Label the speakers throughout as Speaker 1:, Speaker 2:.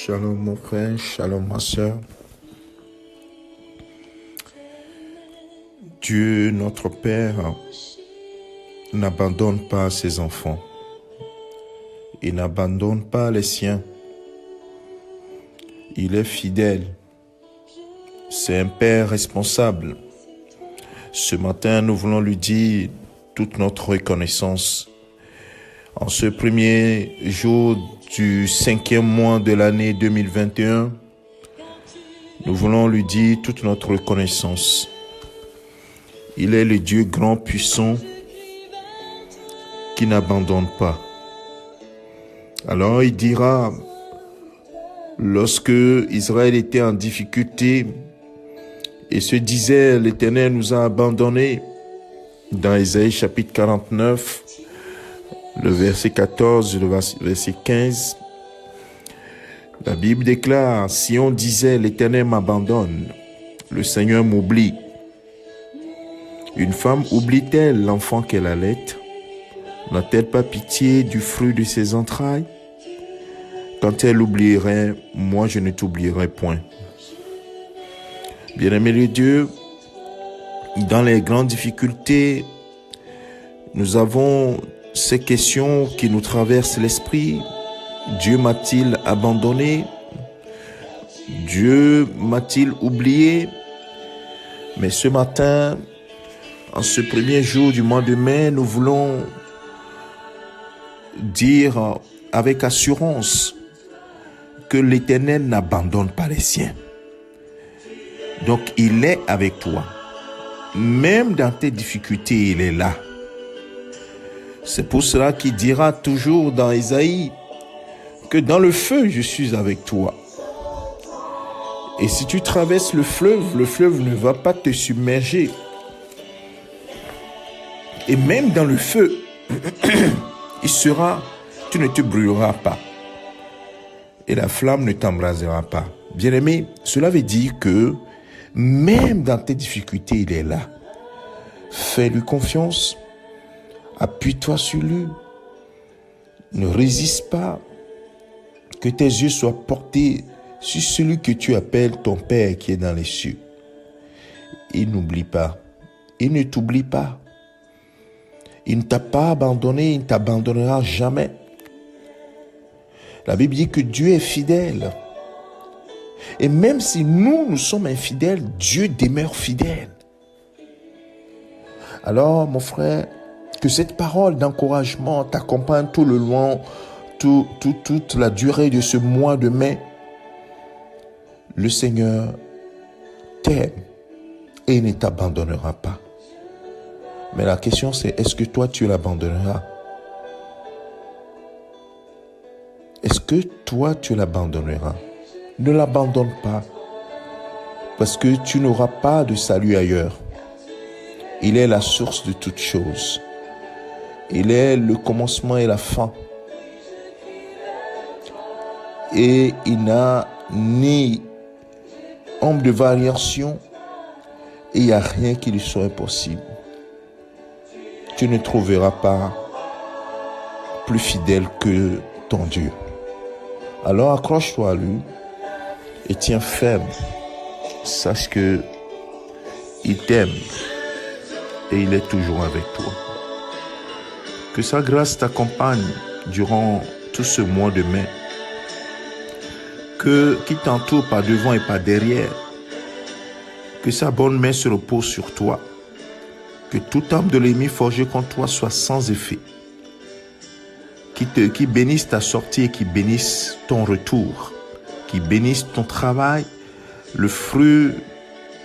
Speaker 1: Shalom mon frère, shalom ma soeur. Dieu, notre Père, n'abandonne pas ses enfants. Il n'abandonne pas les siens. Il est fidèle. C'est un Père responsable. Ce matin, nous voulons lui dire toute notre reconnaissance. En ce premier jour du 5e mois de l'année 2021, nous voulons lui dire toute notre reconnaissance. Il est le Dieu grand puissant qui n'abandonne pas. Alors il dira, lorsque Israël était en difficulté et se disait, l'Éternel nous a abandonnés, dans Ésaïe chapitre 49, le verset 14, le verset 15, la Bible déclare, si on disait l'Éternel m'abandonne, le Seigneur m'oublie. Une femme oublie-t-elle l'enfant qu'elle allait? N'a-t-elle pas pitié du fruit de ses entrailles? Quand elle oublierait, moi je ne t'oublierai point. Bien-aimé de Dieu, dans les grandes difficultés, nous avons ces questions qui nous traversent l'esprit. Dieu m'a-t-il abandonné? Dieu m'a-t-il oublié? Mais ce matin, en ce premier jour du mois de mai, nous voulons dire avec assurance que l'Éternel n'abandonne pas les siens. Donc il est avec toi. Même dans tes difficultés, il est là. C'est pour cela qu'il dira toujours dans Ésaïe que dans le feu, je suis avec toi. Et si tu traverses le fleuve ne va pas te submerger. Et même dans le feu, tu ne te brûleras pas. Et la flamme ne t'embrasera pas. Bien-aimé, cela veut dire que même dans tes difficultés, il est là. Fais-lui confiance. Appuie-toi sur lui. Ne résiste pas. Que tes yeux soient portés sur celui que tu appelles ton Père qui est dans les cieux. Il n'oublie pas. Il ne t'oublie pas. Il ne t'a pas abandonné, il ne t'abandonnera jamais. La Bible dit que Dieu est fidèle. Et même si nous sommes infidèles, Dieu demeure fidèle. Alors, mon frère, que cette parole d'encouragement t'accompagne tout le long, toute la durée de ce mois de mai. Le Seigneur t'aime et il ne t'abandonnera pas. Mais la question c'est, est-ce que toi tu l'abandonneras? Est-ce que toi tu l'abandonneras? Ne l'abandonne pas, parce que tu n'auras pas de salut ailleurs. Il est la source de toutes choses. Il est le commencement et la fin. Et il n'a ni ombre de variation et il n'y a rien qui lui soit impossible. Tu ne trouveras pas plus fidèle que ton Dieu. Alors accroche-toi à lui et tiens ferme. Sache que il t'aime et il est toujours avec toi. Que sa grâce t'accompagne durant tout ce mois de mai. Qu'il t'entoure par devant et par derrière. Que sa bonne main se repose sur toi. Que toute âme de l'ennemi forgée contre toi soit sans effet. Qui bénisse ta sortie et qui bénisse ton retour. Qui bénisse ton travail, le fruit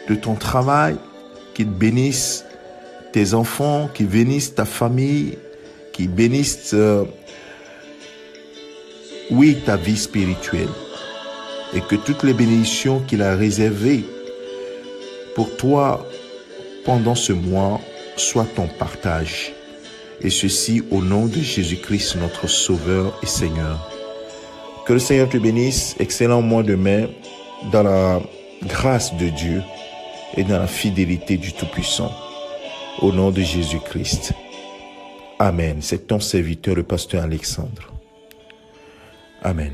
Speaker 1: de ton travail. Qui bénisse tes enfants, qui bénisse ta famille, qui bénisse ta vie spirituelle. Et que toutes les bénédictions qu'il a réservées pour toi pendant ce mois soient ton partage. Et ceci au nom de Jésus-Christ, notre Sauveur et Seigneur. Que le Seigneur te bénisse. Excellent mois de mai dans la grâce de Dieu et dans la fidélité du Tout-Puissant. Au nom de Jésus-Christ. Amen. C'est ton serviteur, le pasteur Alexandre. Amen.